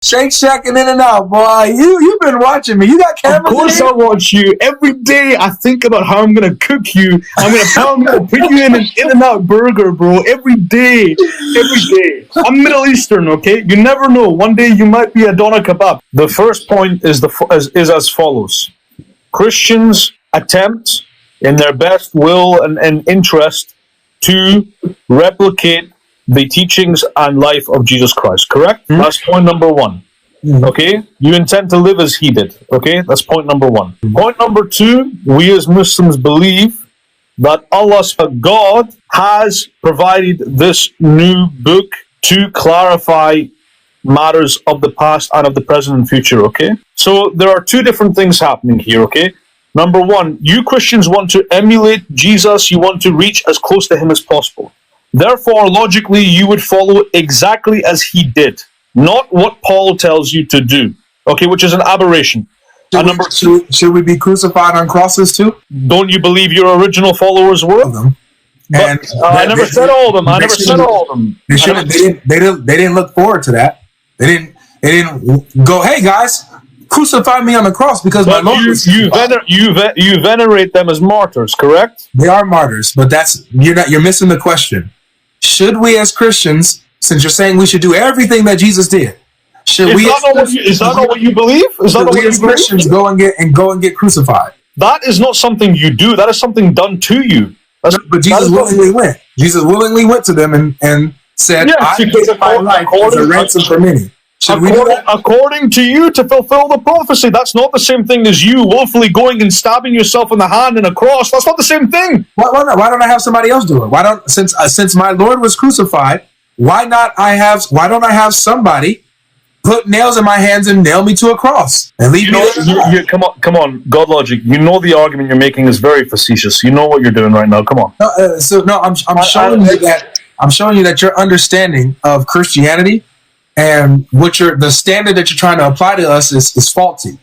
Shake Shacking in and out, boy. You've been watching me. You got cameras. Of course, I watch you every day. I think about how I'm gonna cook you. I'm gonna put you in an In-N-Out burger, bro. Every day. I'm Middle Eastern, okay? You never know. One day you might be a doner kebab. The first point is as follows: Christians attempt, in their best will and interest, to replicate the teachings and life of Jesus Christ, correct? Mm-hmm. That's point number one. Mm-hmm. Okay? You intend to live as he did. Okay? That's point number one. Mm-hmm. Point number two, we as Muslims believe that God has provided this new book to clarify matters of the past and of the present and future, okay? So there are two different things happening here, okay? Number one, you Christians want to emulate Jesus, you want to reach as close to him as possible. Therefore, logically, you would follow exactly as he did, not what Paul tells you to do, okay, which is an aberration. Should we be crucified on crosses too? Don't you believe your original followers were? And I never said all of them. I never said all of them. They didn't look forward to that. They didn't go, hey guys, crucify me on the cross because my Lord was crucified. You venerate them as martyrs, correct? They are martyrs, but you're missing the question. Should we as Christians, since you're saying we should do everything that Jesus did, is that not what you believe? Is that not what you Christians go and get crucified? That is not something you do. That is something done to you. But Jesus willingly went. Jesus willingly went to them and said, "I gave my life as a ransom for many." According to you, to fulfill the prophecy. That's not the same thing as you willfully going and stabbing yourself in the hand in a cross. That's not the same thing. Why don't I have somebody else do it? Since my Lord was crucified, why don't I have somebody put nails in my hands and nail me to a cross and leave me there? Come on, GodLogic. You know the argument you're making is very facetious. You know what you're doing right now. Come on. I'm showing you that your understanding of Christianity and the standard that you're trying to apply to us is faulty.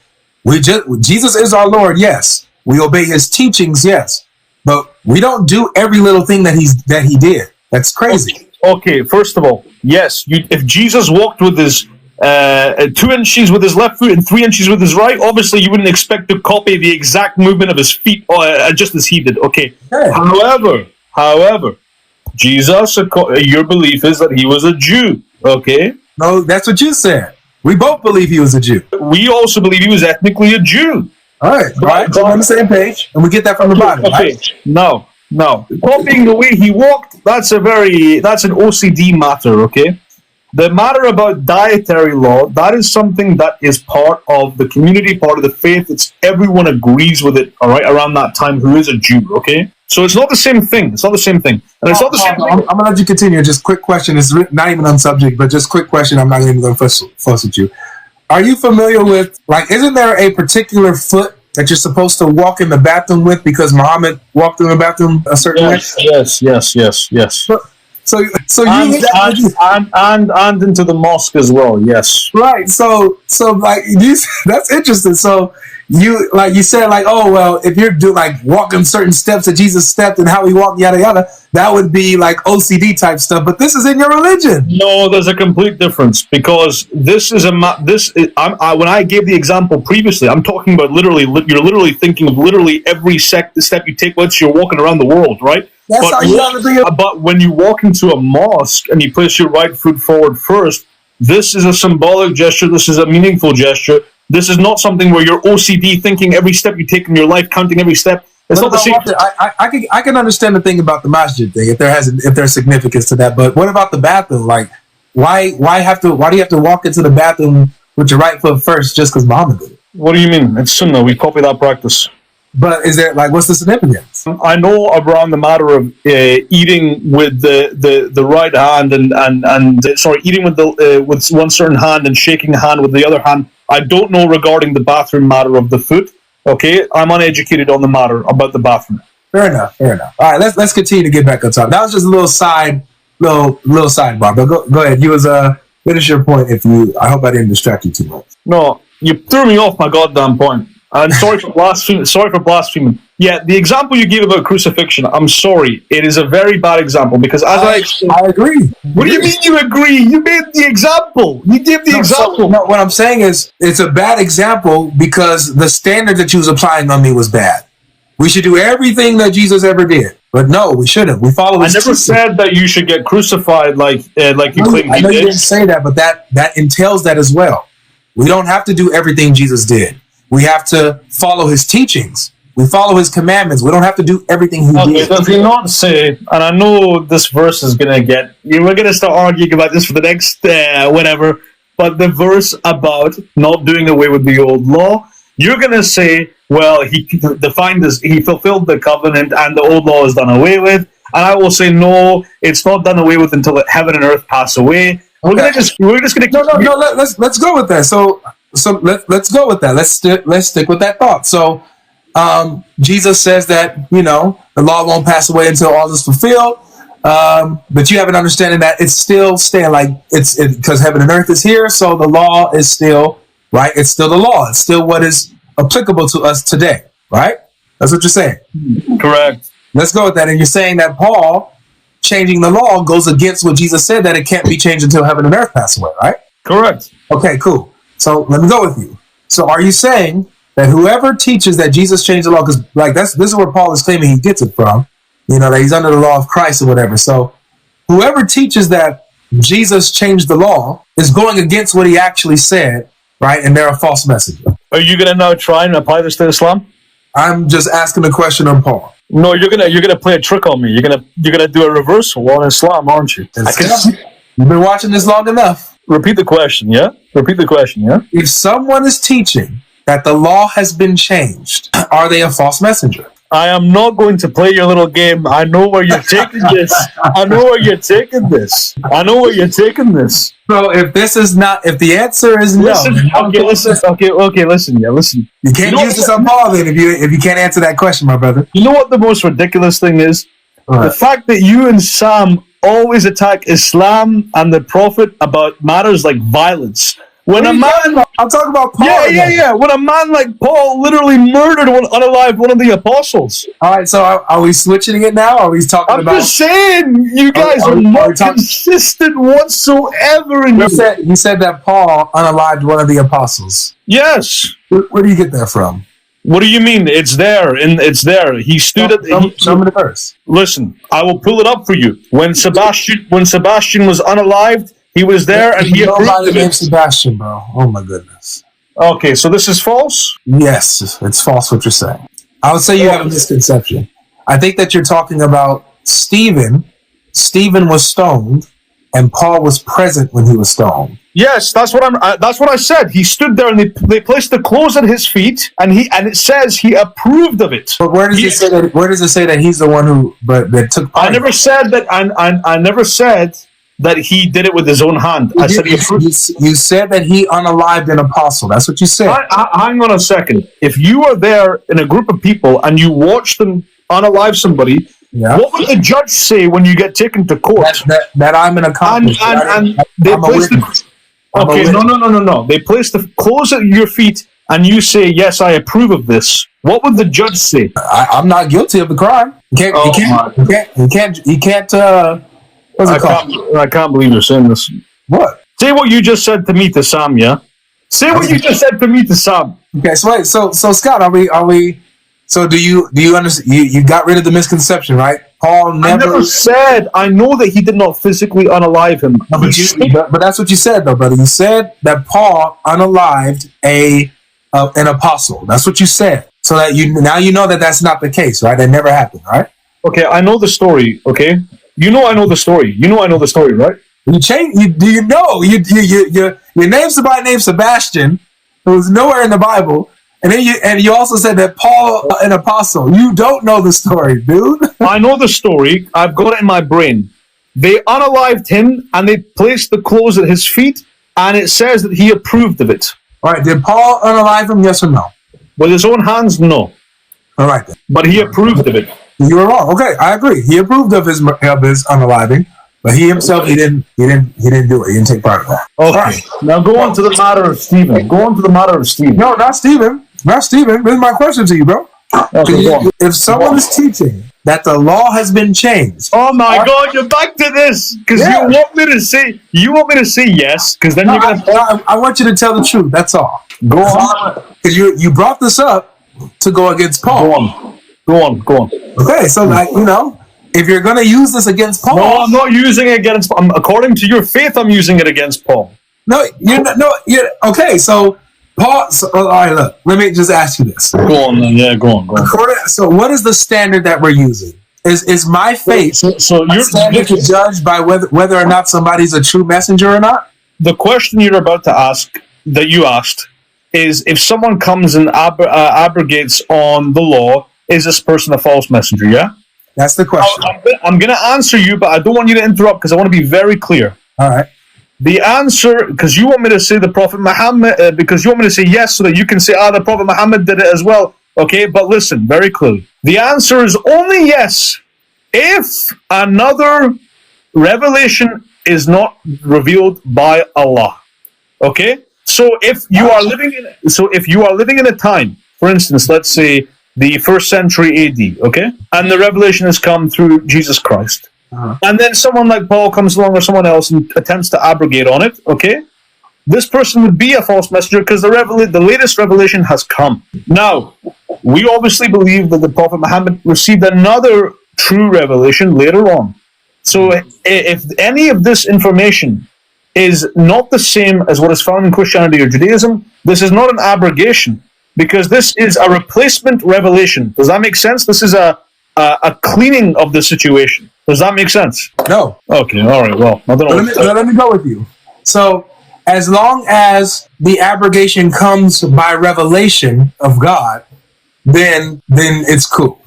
Jesus is our Lord, yes. We obey his teachings, yes. But we don't do every little thing that he did. That's crazy. Okay, first of all, yes. If Jesus walked with his 2 inches with his left foot and 3 inches with his right, obviously you wouldn't expect to copy the exact movement of his feet just as he did. Okay. However, Jesus, your belief is that he was a Jew. Okay. No, that's what you said. We both believe he was a Jew. We also believe he was ethnically a Jew. All right. So we're on the same page, and we get that from the Bible. Okay. Right? No. Copying the way he walked, that's an OCD matter, okay? The matter about dietary law, that is something that is part of the community, part of the faith. Everyone agrees with it, all right, around that time, who is a Jew, okay? So it's not the same thing. And it's not the same thing. I'm going to let you continue. Just quick question. It's not even on subject, but just quick question. I'm not even going to fuss with you. Are you familiar with, isn't there a particular foot that you're supposed to walk in the bathroom with because Muhammad walked in the bathroom a certain way? Yes. So you and into the mosque as well, yes. Right. So that's interesting. So you said if you're walking certain steps that Jesus stepped and how he walked, yada yada, that would be like OCD type stuff. But this is in your religion. No, there's a complete difference because when I gave the example previously, I'm talking about you're literally thinking of literally every step you take once you're walking around the world, right? That's how you have to be. But when you walk into a mosque and you place your right foot forward first, this is a symbolic gesture. This is a meaningful gesture. This is not something where you're OCD thinking every step you take in your life, counting every step. It's not the same. I can understand the thing about the masjid thing if there's significance to that. But what about the bathroom? Why do you have to walk into the bathroom with your right foot first just because Muhammad did it? What do you mean? It's sunnah. We copy that practice. But is there what's the significance? I know around the matter of eating with the right hand and eating with one certain hand and shaking a hand with the other hand. I don't know regarding the bathroom matter of the foot. Okay, I'm uneducated on the matter about the bathroom. Fair enough. All right, let's continue to get back on top. That was just a little sidebar. But go ahead. You was finish your point. I hope I didn't distract you too much. No, you threw me off my goddamn point. And sorry for blaspheming. Yeah, the example you gave about crucifixion, I'm sorry, it is a very bad example because I agree. What do you mean you agree? You made the example. You gave the example. No, what I'm saying is it's a bad example because the standard that you was applying on me was bad. We should do everything that Jesus ever did. But no, we shouldn't. We follow his I never said that you should get crucified like you claim I know he you did. didn't say that, but that entails that as well. We don't have to do everything Jesus did. We have to follow his teachings. We follow his commandments. We don't have to do everything he did. Does he not say, and I know this verse is going to get, we're going to start arguing about this for the next whatever, but the verse about not doing away with the old law, you're going to say, well, he defined this, he fulfilled the covenant and the old law is done away with. And I will say, no, it's not done away with until heaven and earth pass away. We're just going to no. Let's go with that. So let's go with that. Let's stick with that thought. So Jesus says that the law won't pass away until all is fulfilled. But you have an understanding that it's still staying like it's because heaven and earth is here. So the law is still right. It's still the law. It's still what is applicable to us today. Right. That's what you're saying. Correct. Let's go with that. And you're saying that Paul changing the law goes against what Jesus said, that it can't be changed until heaven and earth pass away, right? Correct. Okay, cool. So let me go with you. So are you saying that whoever teaches that Jesus changed the law, because this is where Paul is claiming he gets it from, that he's under the law of Christ or whatever. So whoever teaches that Jesus changed the law is going against what he actually said, right? And they're a false messenger. Are you going to now try and apply this to Islam? I'm just asking a question on Paul. No, you're gonna play a trick on me. You're gonna do a reversal on Islam, aren't you? You've been watching this long enough. Repeat the question, yeah? If someone is teaching that the law has been changed, are they a false messenger? I am not going to play your little game. I know where you're taking this. So if the answer is no. Listen. You can't use this on Paul then if you can't answer that question, my brother. You know what the most ridiculous thing is? The fact that you and Sam always attack Islam and the Prophet about matters like violence. When a man, I'm talking about Paul. Yeah. When a man like Paul literally murdered unalived one of the apostles. All right, so are we switching it now? Are we talking about? I'm just saying, you guys are not consistent whatsoever. You said that Paul unalived one of the apostles. Yes. Where do you get that from? What do you mean? It's there. He stood at the verse. Listen, I will pull it up for you. When Sebastian was unalived, he was there and he approved of it. Sebastian, bro. Oh my goodness. Okay, so this is false? Yes, it's false what you're saying. I would say you have a misconception. I think that you're talking about Stephen. Stephen was stoned, and Paul was present when he was stoned. Yes, that's what I said. He stood there, and they placed the clothes at his feet, and it says he approved of it. But where does it say that? Where does it say that he's the one who that took part? I never said that. I never said that he did it with his own hand. I said he approved. You said that he unalived an apostle. That's what you said. Hang on a second. If you are there in a group of people and you watch them unalive somebody, what would the judge say when you get taken to court? That I'm an accomplice. And they place no. They place the clothes at your feet, and you say, "Yes, I approve of this." What would the judge say? I'm not guilty of the crime. You can't. I can't believe you're saying this. What? Say what you just said to me to Sam, yeah? Say what you just said to me to Sam. Okay, so wait, so Scott, are we so do you understand you got rid of the misconception, right? Paul never said, I know that he did not physically unalive him. But that's what you said though, brother. You said that Paul unalived an apostle. That's what you said. So that now you know that that's not the case, right? That never happened, right? Okay, I know the story, okay? I know the story, right? You named somebody named Sebastian, who's nowhere in the Bible, and then you also said that Paul, an apostle. You don't know the story, dude. I know the story. I've got it in my brain. They unalived him, and they placed the clothes at his feet, and it says that he approved of it. All right, did Paul unalive him, yes or no? With his own hands, no. All right, then. But he approved of it. You were wrong. Okay, I agree. He approved of his unaliving, but he himself he didn't do it. He didn't take part of that. Okay. Right. Now go on to the matter of Stephen. No, not Stephen. This is my question to you, bro. If someone is teaching that the law has been changed, oh my God, you're back to this because you want me to say yes, because then you're gonna. I want you to tell the truth. That's all. Go on. Because you brought this up to go against Paul. Go on. Okay, so if you're going to use this against Paul, no, I'm not using it against. According to your faith, I'm using it against Paul. No, you're not. No, you're okay. So Paul. All right, look. Let me just ask you this. Go on, then. Yeah, go on. So, what is the standard that we're using? Is my faith so you're standard to judge by whether or not somebody's a true messenger or not? The question you're about to ask that you asked is if someone comes and abrogates on the law, is this person a false messenger? Yeah, that's the question. I'm going to answer you, but I don't want you to interrupt because I want to be very clear. All right. The answer, because you want me to say the Prophet Muhammad, because you want me to say yes so that you can say, the Prophet Muhammad did it as well. Okay, but listen, very clearly. The answer is only yes if another revelation is not revealed by Allah. Okay? So if you are living in a time, for instance, let's say the 1st century AD, okay? And the revelation has come through Jesus Christ. And then someone like Paul comes along or someone else and attempts to abrogate on it, okay? This person would be a false messenger because the latest revelation has come. Now, we obviously believe that the Prophet Muhammad received another true revelation later on. So if any of this information is not the same as what is found in Christianity or Judaism, this is not an abrogation because this is a replacement revelation. Does that make sense? This is a cleaning of the situation. Does that make sense? No. Okay, all right, well, I don't know. Let me go with you. So, as long as the abrogation comes by revelation of God, then it's cool,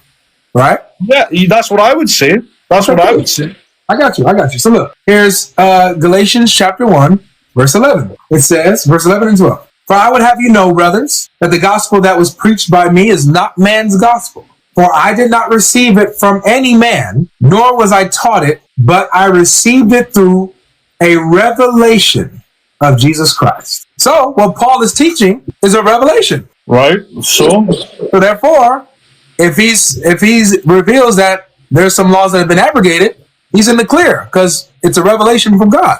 right? Yeah, that's what I would say. That's what I would say. I got you. So look, here's Galatians chapter 1, verse 11. It says, verse 11 and 12. For I would have you know, brothers, that the gospel that was preached by me is not man's gospel. For I did not receive it from any man, nor was I taught it, but I received it through a revelation of Jesus Christ. So what Paul is teaching is a revelation. Right. So therefore, if he reveals that there's some laws that have been abrogated, he's in the clear because it's a revelation from God.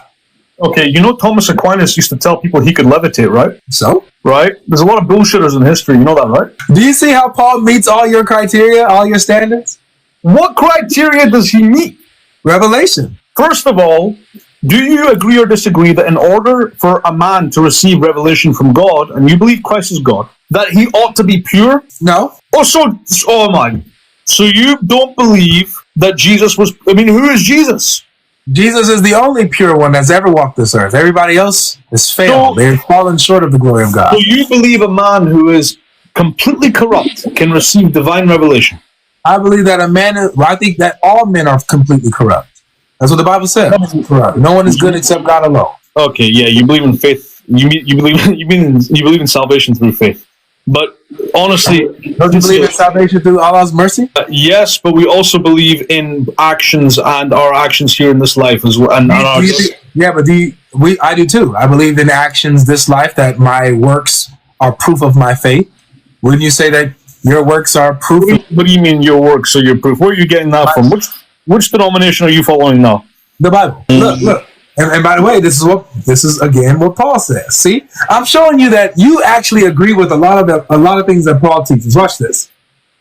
Okay, Thomas Aquinas used to tell people he could levitate, right? So? Right? There's a lot of bullshitters in history, you know that, right? Do you see how Paul meets all your criteria, all your standards? What criteria does he meet? Revelation. First of all, do you agree or disagree that in order for a man to receive revelation from God, and you believe Christ is God, that he ought to be pure? No. So you don't believe that Jesus was... who is Jesus? Jesus is the only pure one that's ever walked this earth. Everybody else has failed. They've fallen short of the glory of God. So you believe a man who is completely corrupt can receive divine revelation? I believe that I think that all men are completely corrupt. That's what the Bible says. No one is good except God alone. Okay, yeah, you believe in faith. You believe in salvation through faith. But honestly, don't you believe in salvation through Allah's mercy? Yes, but we also believe in actions and our actions here in this life as well. I do too. I believe in actions this life, that my works are proof of my faith. Wouldn't you say that your works are proof? What do you mean your works are your proof? Where are you getting that from? Which denomination are you following now? The Bible. Look. And by the way, this is again what Paul says. See, I'm showing you that you actually agree with a lot of things that Paul teaches. Watch this.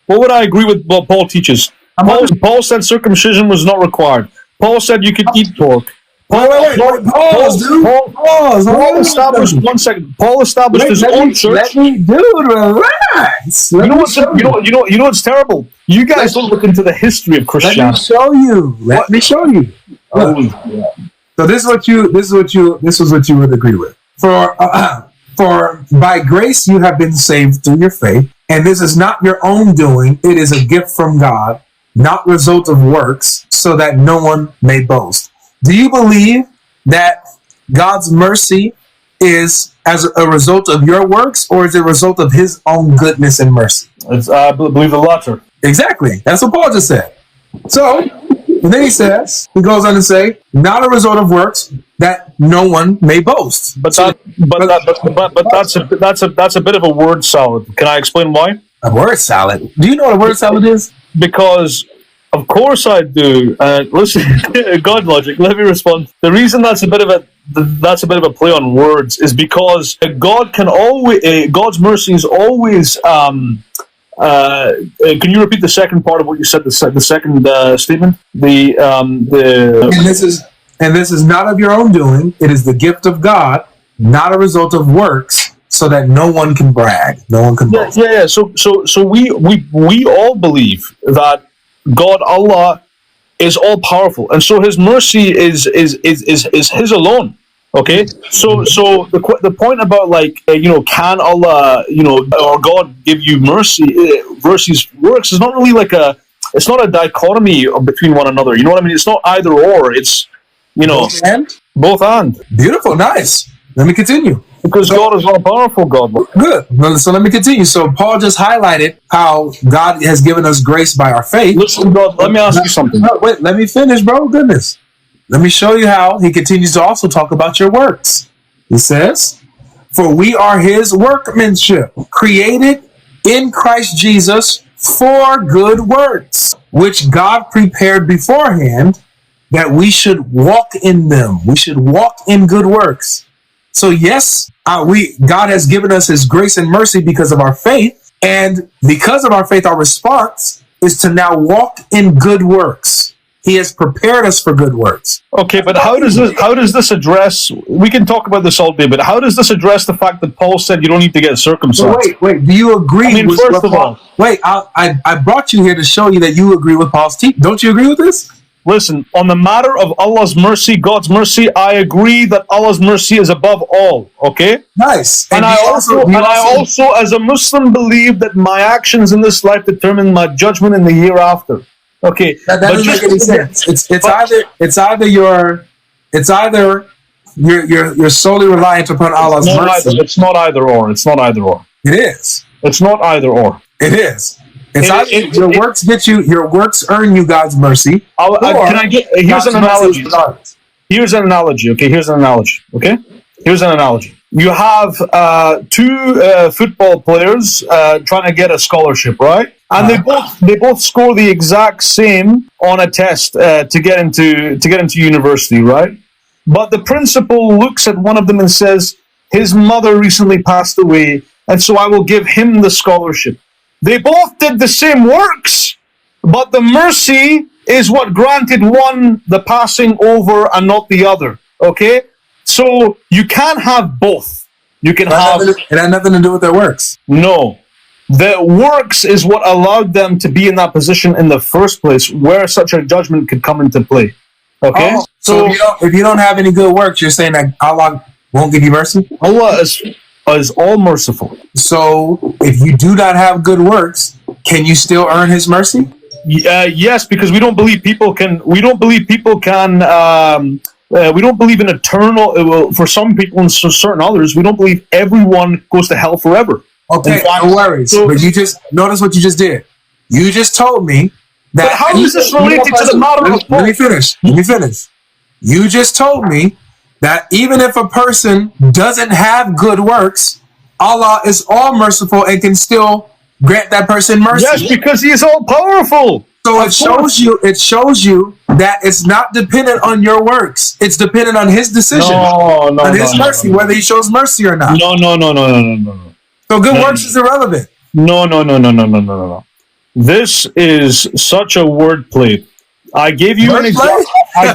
What would I agree with what Paul teaches? Paul said circumcision was not required. Paul said you could eat pork. Pause. Paul established 1 second. Paul established his own church. Relax. You know what's terrible? You guys don't look into the history of Christianity. Let me show you. So this is what you would agree with. For by grace you have been saved through your faith, and this is not your own doing; it is a gift from God, not result of works, so that no one may boast. Do you believe that God's mercy is as a result of your works, or is it a result of His own goodness and mercy? I believe the latter. Exactly. That's what Paul just said. So. And then he goes on to say, not a result of works, that no one may boast. But that's a bit of a word salad. Can I explain why? A word salad. Do you know what a word salad is? Because of course I do. Listen, GodLogic, let me respond. The reason that's a bit of a play on words is because God can always God's mercy is always. Can you repeat the second part of what you said? The second statement. And this is not of your own doing. It is the gift of God, not a result of works, so that no one can brag, no one can boast. Yeah. So we all believe that God, Allah, is all powerful, and so His mercy is His alone. Okay, so the point about can Allah, or God give you mercy versus works is not really it's not a dichotomy between one another. You know what I mean? It's not either or. It's both and. Beautiful, nice. Let me continue. Because God is all powerful, God. Good. So let me continue. So Paul just highlighted how God has given us grace by our faith. Listen, God, let me ask you something. No, wait, let me finish, bro. Goodness. Let me show you how he continues to also talk about your works. He says, "For we are his workmanship, created in Christ Jesus for good works, which God prepared beforehand that we should walk in them." We should walk in good works. So yes, God has given us his grace and mercy because of our faith. And because of our faith, our response is to now walk in good works. He has prepared us for good works. Okay, but how does this address, we can talk about this all day, but how does this address the fact that Paul said you don't need to get circumcised? So wait, do you agree? I mean, with first of all, wait, I brought you here to show you that you agree with Paul's teaching. Don't you agree with this? Listen, on the matter of Allah's mercy, God's mercy, I agree that Allah's mercy is above all, okay? Nice. And I also, as a Muslim, believe that my actions in this life determine my judgment in the hereafter. Okay. That doesn't make any sense. It's either you're solely reliant upon Allah's mercy. It's not either or. It's not either or. It is. It's not either or. It is. Your works get you. Your works earn you God's mercy. Here's an analogy. Here's an analogy. Okay. Here's an analogy. You have two football players trying to get a scholarship, right? And they both score the exact same on a test to get into university, right? But the principal looks at one of them and says, "His mother recently passed away, and so I will give him the scholarship." They both did the same works, but the mercy is what granted one the passing over and not the other. Okay? So you can't have both. It had nothing to do with their works. No. The works is what allowed them to be in that position in the first place, where such a judgment could come into play. Okay? So if you don't have any good works, you're saying that Allah won't give you mercy? Allah is all merciful. So if you do not have good works, can you still earn his mercy? Yes, because we don't believe people can. We don't believe in eternal. For some people and certain others, we don't believe everyone goes to hell forever. Okay, no worries. But you just notice what you just did. You just told me that. But how is this related to the matter of Paul? Let me finish. You just told me that even if a person doesn't have good works, Allah is all merciful and can still grant that person mercy. Yes, because he is all powerful. So it shows you that it's not dependent on your works. It's dependent on his decision. On his mercy, whether he shows mercy or not. No. So good works is irrelevant. No. This is such a wordplay. I gave you an example. I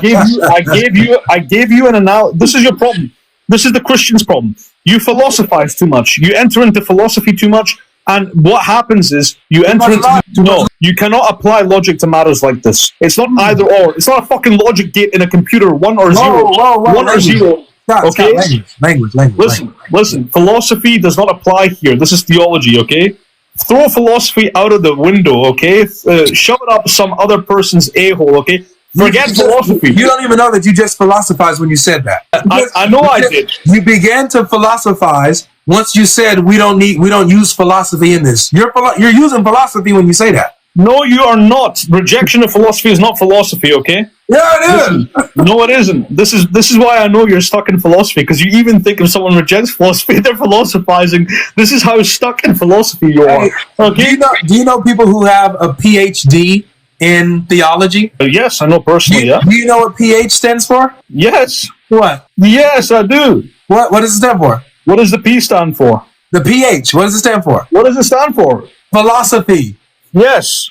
gave you an analogy. This is your problem. This is the Christian's problem. You philosophize too much. You enter into philosophy too much, and what happens is you enter into you cannot apply logic to matters like this. It's not either or. It's not a fucking logic gate in a computer. 1 or 0. 1 or 0. Okay. Language. Listen. Philosophy does not apply here. This is theology. Okay. Throw philosophy out of the window, okay? Shove it up some other person's a-hole, okay? Forget philosophy. You don't even know that you just philosophized when you said that. I know I did. You began to philosophize once you said we don't use philosophy in this. You're using philosophy when you say that. No, you are not. Rejection of philosophy is not philosophy, okay? Yeah, it is. No, it isn't. This is why I know you're stuck in philosophy, because you even think if someone rejects philosophy, they're philosophizing. This is how stuck in philosophy you are. Hey, Okay? do you know people who have a PhD in theology? Yes, I know personally, yeah. Do you know what PH stands for? Yes. What? Yes, I do. What does it stand for? What does the P stand for? The PH. What does it stand for? What does it stand for? Philosophy. Yes.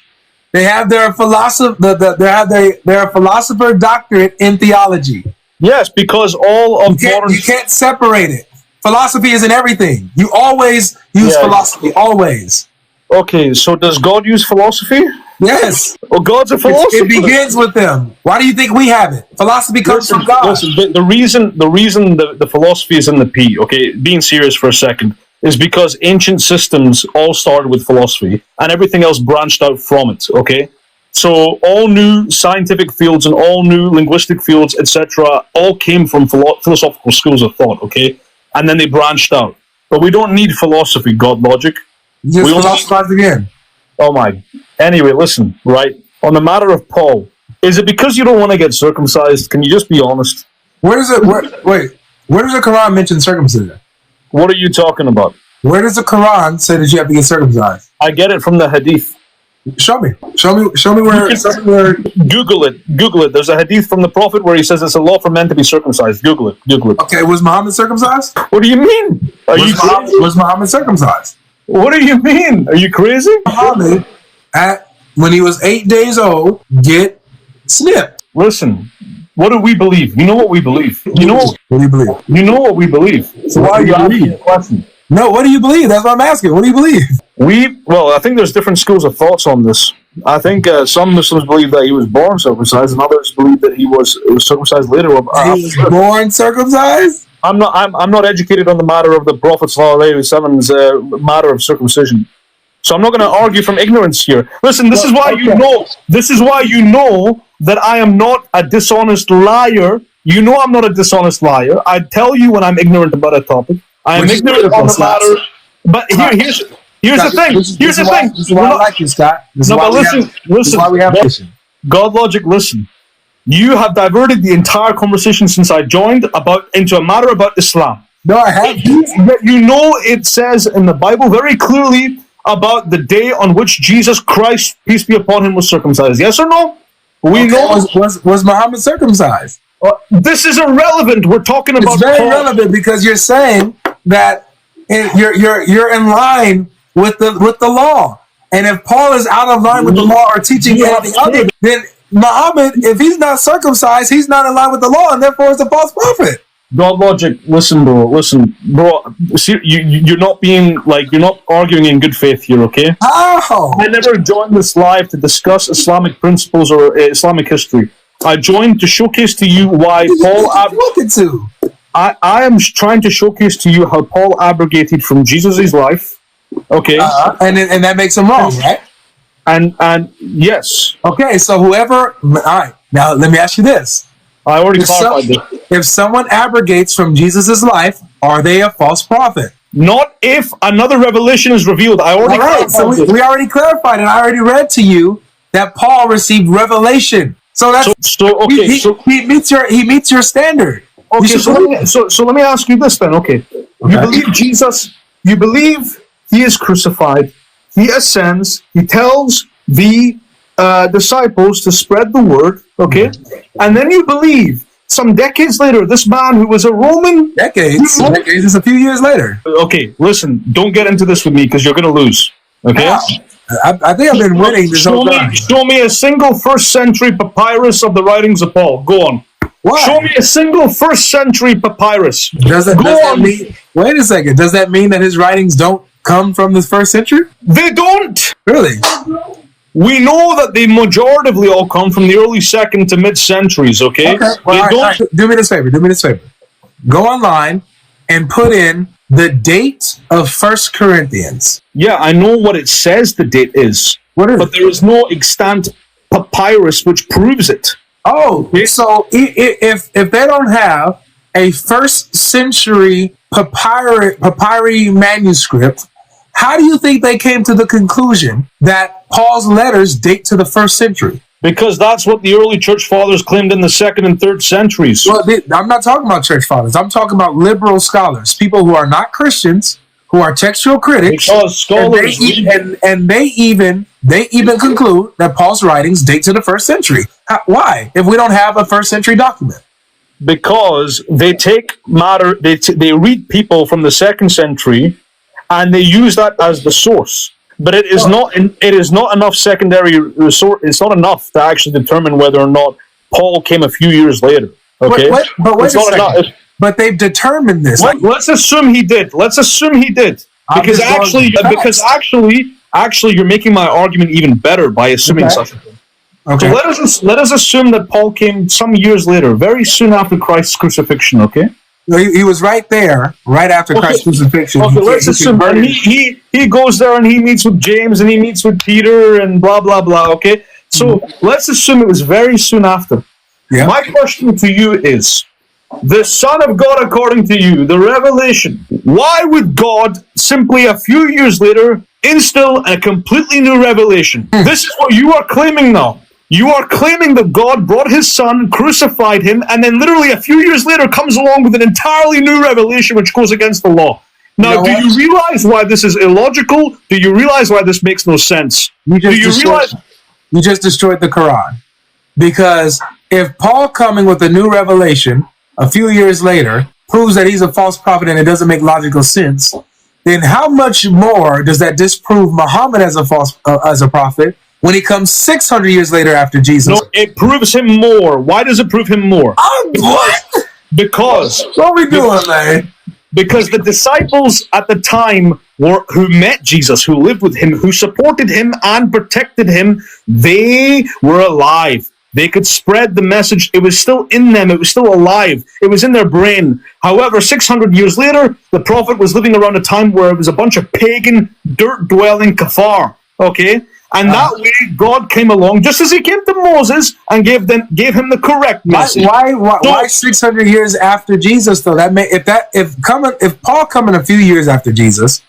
They have their their philosopher doctorate in theology. Yes, because all of modern... You can't separate it. Philosophy is in everything. You always use philosophy. Always. Okay, so does God use philosophy? Yes. Well, God's a philosopher. It begins with them. Why do you think we have it? Philosophy comes from God. Listen, the reason the philosophy is in the P, okay, being serious for a second, is because ancient systems all started with philosophy and everything else branched out from it, okay? So all new scientific fields and all new linguistic fields, etc., all came from philosophical schools of thought, okay? And then they branched out. But we don't need philosophy, GodLogic. You just philosophize again. Oh my. Anyway, listen, right? On the matter of Paul, is it because you don't want to get circumcised? Can you just be honest? Where does the Quran mention circumcision? What are you talking about? Where does the Quran say that you have to get circumcised? I get it from the hadith. Show me where. Google it. There's a hadith from the Prophet where he says it's a law for men to be circumcised. Google it. Okay, was Muhammad circumcised? What do you mean? Was Muhammad circumcised? What do you mean? Are you crazy? Muhammad, when he was 8 days old, get snipped. Listen, what do we believe? You know what we believe. What do you believe? You know what we believe. So why are you asking the question? No, what do you believe? That's what I'm asking. What do you believe? I think there's different schools of thoughts on this. I think some Muslims believe that he was born circumcised, and others believe that he was circumcised later. He was born circumcised? I'm not educated on the matter of the Prophet ﷺ's matter of circumcision, so I'm not going to argue from ignorance here. Listen, this is why you know. This is why you know that I am not a dishonest liar. You know I'm not a dishonest liar. I tell you when I'm ignorant about a topic. I am ignorant on the matter. But here's the thing. Here's the thing. This is why I like you, Scott. Listen. This is why we have vision. GodLogic, listen. You have diverted the entire conversation since I joined into a matter about Islam. No, I haven't. You know it says in the Bible very clearly about the day on which Jesus Christ, peace be upon him, was circumcised. Yes or no? We know. Was Muhammad circumcised? This is irrelevant. We're talking about. It's very relevant because you're saying that you're in line with the law, and if Paul is out of line with the law or teaching anything other, then Muhammad, if he's not circumcised, he's not in line with the law, and therefore is a false prophet. GodLogic, listen, bro. See, you're not arguing in good faith here, okay? How? I never joined this live to discuss Islamic principles or Islamic history. I joined to showcase to you why I am trying to showcase to you how Paul abrogated from Jesus' life. Okay, and that makes him wrong, right? And yes. Okay, so whoever. All right, now let me ask you this. I already clarified this. If someone abrogates from Jesus' life, are they a false prophet? Not if another revelation is revealed. I already clarified so we already clarified, and I already read to you that Paul received revelation. So that's he meets your standard. Okay, so let me ask you this then. Okay, you believe Jesus? You believe he is crucified? He ascends. He tells the disciples to spread the word. Okay, and then you believe some decades later, this man who was a Roman decades is a few years later. Okay, listen, don't get into this with me because you're going to lose. Okay. Wow. I think I've been winning this whole time. Show me a single first-century papyrus of the writings of Paul. Go on. Why? Show me a single first-century papyrus. Does that mean? Wait a second. Does that mean that his writings don't come from the first century? They don't. Really? We know that they majoritively all come from the early second to mid-centuries. Okay. Well, all right. Do me this favor. Go online and put in the date of 1 Corinthians. Yeah, I know what it says the date is. What is but there is no extant papyrus which proves it. Oh, so if they don't have a first century papyri manuscript, How do you think they came to the conclusion that Paul's letters date to the 1st century? Because that's what the early church fathers claimed in the 2nd and 3rd centuries. Well, I'm not talking about church fathers. I'm talking about liberal scholars, people who are not Christians, who are textual critics. Because scholars and they even conclude that Paul's writings date to the 1st century. Why? If we don't have a 1st century document? Because they take matter, they read people from the 2nd century, and they use that as the source. But it is not enough secondary resource. It's not enough to actually determine whether or not Paul came a few years later. Okay, but wait a second. But they've determined this. Let's assume he did. Because actually, you're making my argument even better by assuming such a thing. Okay. So let us assume that Paul came some years later, very soon after Christ's crucifixion. Okay. He was right there, right after Christ's crucifixion. Okay, let's assume. And he goes there and he meets with James and he meets with Peter and blah blah blah. Okay. So let's assume it was very soon after. Yeah. My question to you is: the Son of God, according to you, the revelation. Why would God simply a few years later instill a completely new revelation? This is what you are claiming now. You are claiming that God brought his son, crucified him, and then literally a few years later comes along with an entirely new revelation which goes against the law. Now, do you realize why this is illogical? Do you realize why this makes no sense? You just destroyed the Quran. Because if Paul coming with a new revelation a few years later proves that he's a false prophet and it doesn't make logical sense, then how much more does that disprove Muhammad as a prophet when he comes 600 years later after Jesus? No, it proves him more. Why does it prove him more? What? Because what are we doing, man? Because the disciples at the time who met Jesus, who lived with him, who supported him and protected him, they were alive. They could spread the message. It was still in them. It was still alive. It was in their brain. However, 600 years later, the prophet was living around a time where it was a bunch of pagan, dirt-dwelling kafar. Okay? And that way, God came along, just as he came to Moses, and gave him the correct message. Why 600 years after Jesus, though? If Paul coming a few years after Jesus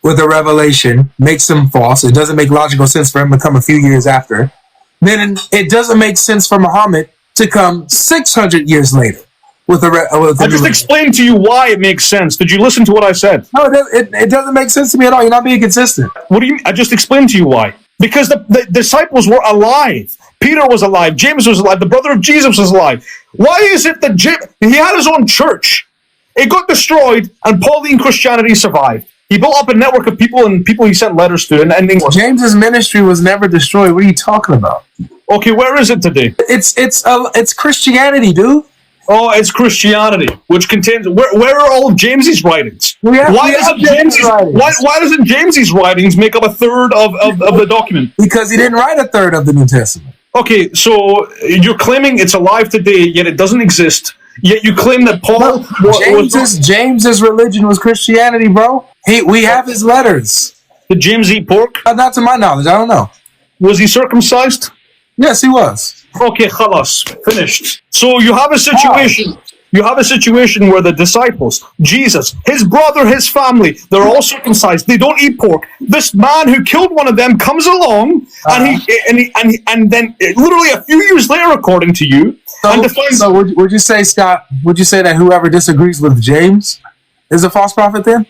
with a revelation makes him false, it doesn't make logical sense for him to come a few years after, then it doesn't make sense for Muhammad to come 600 years later with a I just explained to you why it makes sense. Did you listen to what I said? No, it doesn't make sense to me at all. You're not being consistent. What do you mean? I just explained to you why. Because the disciples were alive. Peter was alive. James was alive. The brother of Jesus was alive. Why is it that he had his own church? It got destroyed, and Pauline Christianity survived. He built up a network of people and people he sent letters to. And James's ministry was never destroyed. What are you talking about? Okay, where is it today? It's Christianity, dude. Oh, it's Christianity, which contains. Where are all of James's writings? Why doesn't James's writings make up a third of the document? Because he didn't write a third of the New Testament. Okay, so you're claiming it's alive today, yet it doesn't exist. Yet you claim that Paul James's religion was Christianity, bro. We have his letters. Did James eat pork? Not to my knowledge. I don't know. Was he circumcised? Yes, he was. Okay, khalas, finished. So you have a situation. You have a situation where the disciples, Jesus, his brother, his family, they're all circumcised. They don't eat pork. This man who killed one of them comes along, and then literally a few years later, according to you, So would you say, Scott? Would you say that whoever disagrees with James is a false prophet then?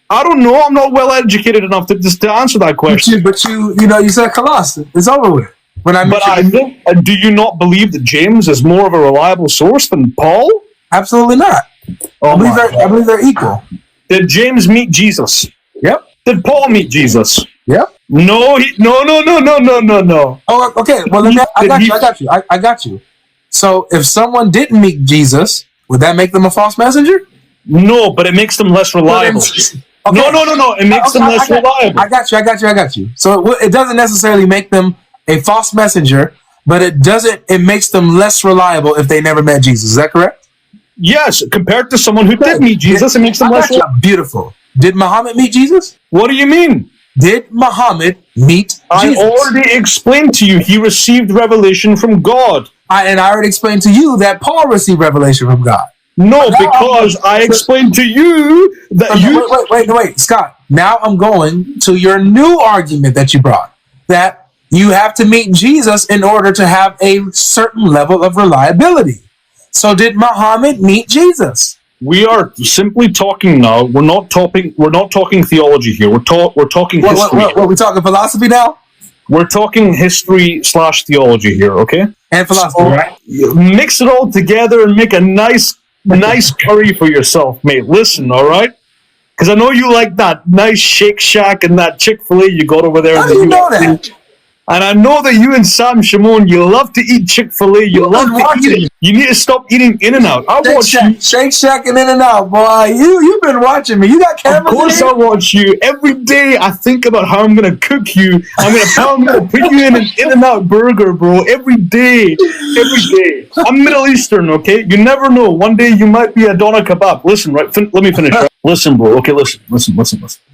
I don't know. I'm not well educated enough to answer that question. But you said khalas. It's over with. Do you not believe that James is more of a reliable source than Paul? Absolutely not. I believe they're equal. Did James meet Jesus? Yep. Did Paul meet Jesus? Yep. No. No. Oh, okay. Well, I got you. So if someone didn't meet Jesus, would that make them a false messenger? No, but it makes them less reliable. Okay. No. It makes them less reliable. I got you. So it doesn't necessarily make them a false messenger, but it makes them less reliable if they never met Jesus. Is that correct? Yes, compared to someone who did meet Jesus, it makes them less reliable. Beautiful. Did Muhammad meet Jesus? What do you mean? Did Muhammad meet Jesus? I already explained to you he received revelation from God. I already explained to you that Paul received revelation from God. No, because I explained to you that you... Wait, Scott. Now I'm going to your new argument that you brought, that you have to meet Jesus in order to have a certain level of reliability. So did Muhammad meet Jesus? We are simply talking now. We're not talking theology here. We're talking history. What, we talking philosophy now? We're talking history / theology here, okay? And philosophy, right? Mix it all together and make a nice curry for yourself, mate. Listen, all right? Because I know you like that nice Shake Shack and that Chick-fil-A you got over there. How do you know that? And I know that you and Sam Shimon, you love to eat Chick-fil-A. You love to eat it. You need to stop eating In-N-Out. I watch you. Shake Shack and In-N-Out, boy. You've been watching me. You got cameras. Of course I watch you. Every day I think about how I'm going to cook you. How I'm going to put you in an In-N-Out burger, bro. Every day. I'm Middle Eastern, okay? You never know. One day you might be a doner kebab. Listen, right? Let me finish. Right? Listen, bro. Okay, listen.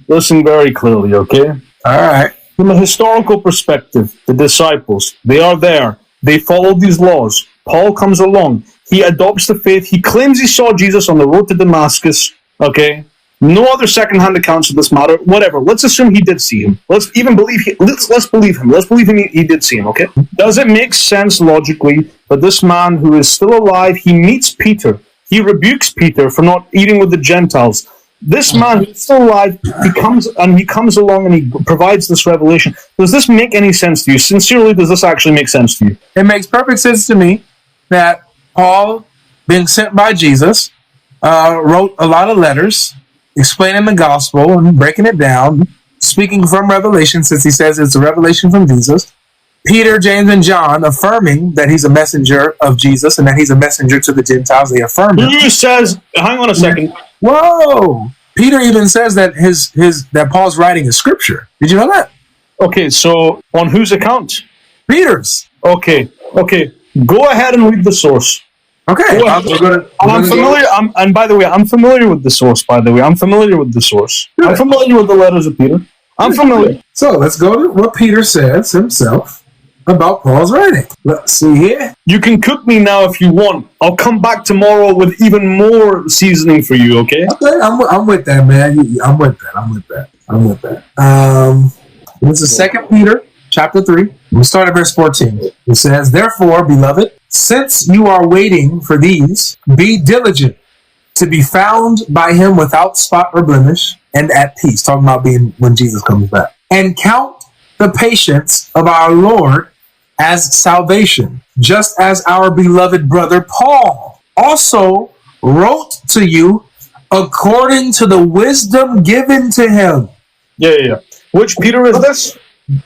Listen very clearly, okay? All right. From a historical perspective, the disciples, they are there. They follow these laws. Paul comes along. He adopts the faith. He claims he saw Jesus on the road to Damascus. Okay? No other second-hand accounts of this matter. Whatever. Let's assume he did see him. Let's believe him. Let's believe him. He did see him, okay? Does it make sense logically that this man who is still alive, he meets Peter. He rebukes Peter for not eating with the Gentiles. This man who's still alive, he comes along and he provides this revelation. Does this make any sense to you? Sincerely, does this actually make sense to you? It makes perfect sense to me that Paul, being sent by Jesus, wrote a lot of letters explaining the gospel and breaking it down, speaking from revelation, since he says it's a revelation from Jesus. Peter, James, and John affirming that he's a messenger of Jesus and that he's a messenger to the Gentiles. They affirm it. Who says, hang on a second. Whoa! Peter even says that that Paul's writing is scripture. Did you know that? Okay, so on whose account? Peter's. Okay. Go ahead and read the source. Okay. I'm familiar. And by the way, I'm familiar with the source. I'm familiar with the letters of Peter. I'm familiar. So let's go to what Peter says himself about Paul's writing. Let's see here. You can cook me now if you want. I'll come back tomorrow with even more seasoning for you, okay? Okay, I'm with that, man. I'm with that. This is 2 Peter chapter 3. We start at verse 14. It says, "Therefore, beloved, since you are waiting for these, be diligent to be found by him without spot or blemish and at peace." Talking about being when Jesus comes back. "And count the patience of our Lord as salvation, just as our beloved brother Paul also wrote to you according to the wisdom given to him." Yeah. Which Peter is this?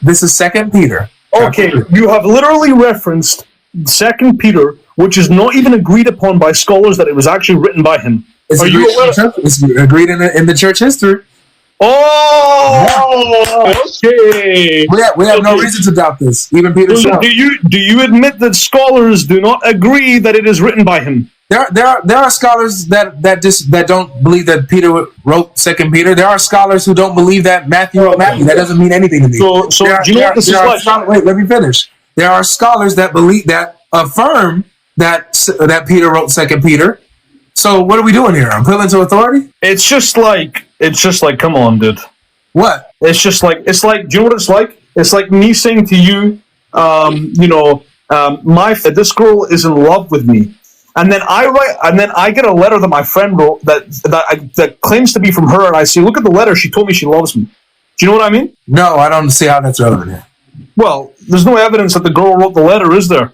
This is 2 Peter. Okay, you have literally referenced 2 Peter, which is not even agreed upon by scholars that it was actually written by him. It's agreed in the church history. Oh, okay. We have no reason to doubt this. Even Peter. So do you admit that scholars do not agree that it is written by him? There are scholars that don't believe that Peter wrote 2 Peter. There are scholars who don't believe that Matthew wrote Matthew. That doesn't mean anything to me. So do you know what this is like? Wait, let me finish. There are scholars that affirm that Peter wrote 2 Peter. So what are we doing here? Appealing to authority? It's just like, come on, dude. What? Do you know what it's like? It's like me saying to you, this girl is in love with me. And then I get a letter that my friend wrote that claims to be from her, and I say, look at the letter, she told me she loves me. Do you know what I mean? No, I don't see how that's relevant here. Well, there's no evidence that the girl wrote the letter, is there?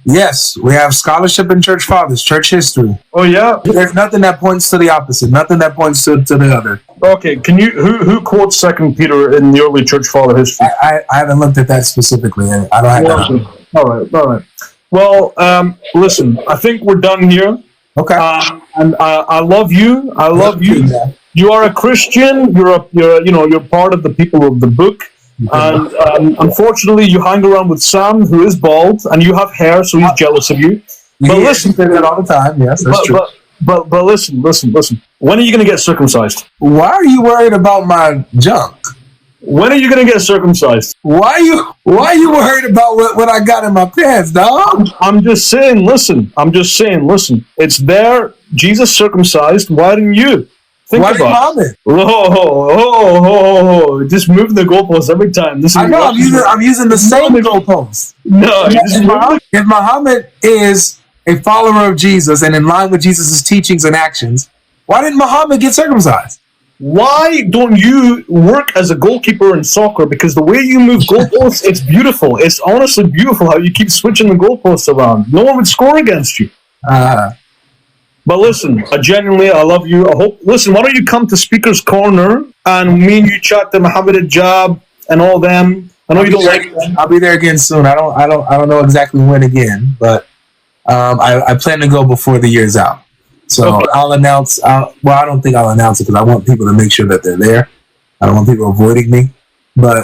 Yes, we have scholarship in church fathers, church history. Oh yeah? There's nothing that points to the opposite, nothing that points to the other. Okay, who quotes 2 Peter in the early church father history? I haven't looked at that specifically. I don't have that. All right. Well, listen, I think we're done here. Okay. And I love you. I love you. You are a Christian. You're part of the people of the book. And unfortunately, you hang around with Sam, who is bald, and you have hair, so he's jealous of you. But listen, say that all the time. Yes, that's true. But listen. When are you going to get circumcised? Why are you worried about my junk? When are you gonna get circumcised? Why you worried about what I got in my pants, dog? I'm just saying, listen. It's there. Jesus circumcised. Why didn't you? Think Why didn't about it. Muhammad? Just moving the goalposts every time. This is I know I'm using the same goalposts. No, If Muhammad is a follower of Jesus and in line with Jesus' teachings and actions, why didn't Muhammad get circumcised? why don't you work as a goalkeeper in soccer? Because the way you move goalposts, it's beautiful. It's honestly beautiful how you keep switching the goalposts around. No one would score against you. But listen, I love you. Listen, why don't you come to Speaker's Corner and me and you chat to Muhammad Ajab and all them. I know you don't like them. I'll be there again soon. I don't know exactly when again, but I plan to go before the year's out. So okay. I'll announce. I don't think I'll announce it because I want people to make sure that they're there. I don't want people avoiding me, but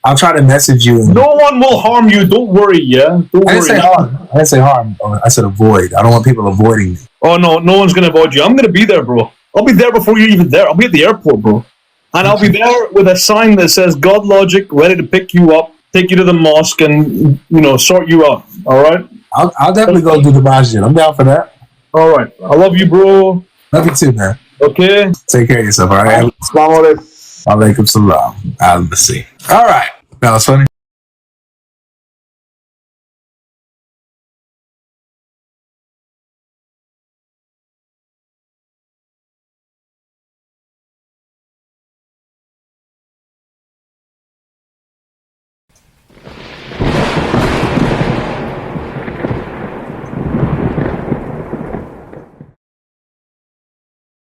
I'll try to message you. No one will harm you. Don't worry. Yeah. I didn't say harm. I didn't say harm. I said avoid. I don't want people avoiding me. Oh no, no one's gonna avoid you. I'm gonna be there, bro. I'll be there before you're even there. I'll be at the airport, bro, and I'll be there with a sign that says "GodLogic," ready to pick you up, take you to the mosque, and sort you out. All right. I'll definitely go do the masjid. I'm down for that. All right. I love you, bro. Love you too, man. Okay. Take care of yourself, all right? Assalamu alaikum. Alaikum salam. Al-Basi. All right. That was funny.